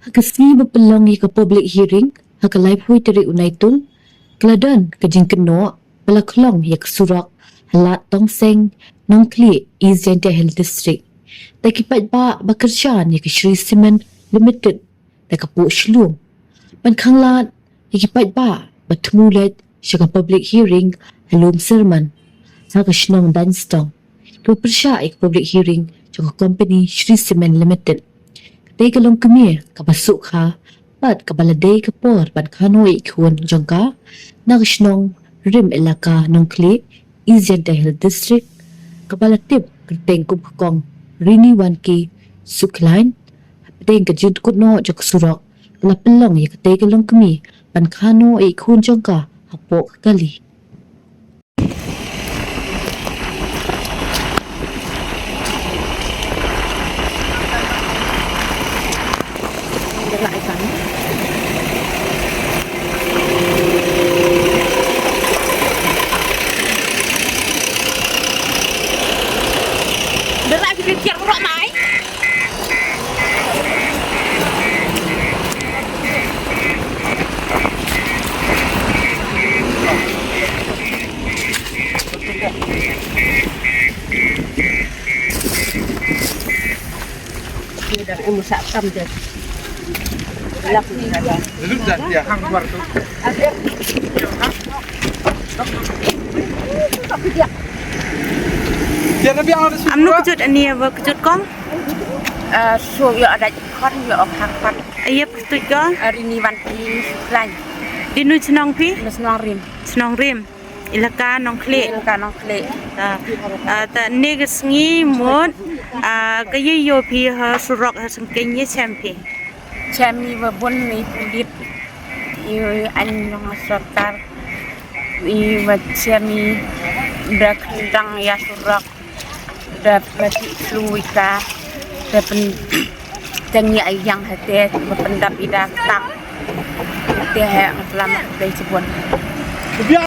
Hagasni berpeluang ke public hearing, haka live hui teri unai tung, keladan kajing keno, bala kelong ya kesurak, halat tong seng, nong kli, East Janta Health District. Tak kipat ba bekerjaan ya ke Shri Cement Limited, tak kapuk shlum. Pan kanglat, ya kipat ba, bertemulat, syaka public hearing, halum serman. Haka shnong dan stong. Kepersya ik public hearing, syaka company Shri Cement Limited. Day kalong kami kabasuk ha pat kabaladay kapor pat kanoi ikun jangka nagsnong rim elaka nong kli East Health District kabalatip kerteng kubkong rini wanki suklain pateng kajud kuno jak surak lapelong ya katay kalong kami pan kanoi ikun jangka hapok kali. Berat kita tiang rok mai. Ini dah umur sakam je. Lak ni ada. Duduk dah dia hang luar tu. Ada. Tapi dia. Dia nabi ada semua. Amnu kejut ani apa kejut kong? So yo ada kon yo hang pat. Iya pertut kong? Hari ni wanti lain. Dinu cenong pi? Mes narim. Cenong rim. Ilaka nong kle. Kanong kle. Ta negas ngi mut kaya yo pi ha surok ha sengkenya champi. Chami babun ni pulit. Yo an yang sartar. I chami dak dang ya surak. Dak mati fluika. Dak pen tengi ayang hati pendap idak tak. Dia selamat dari sebuah.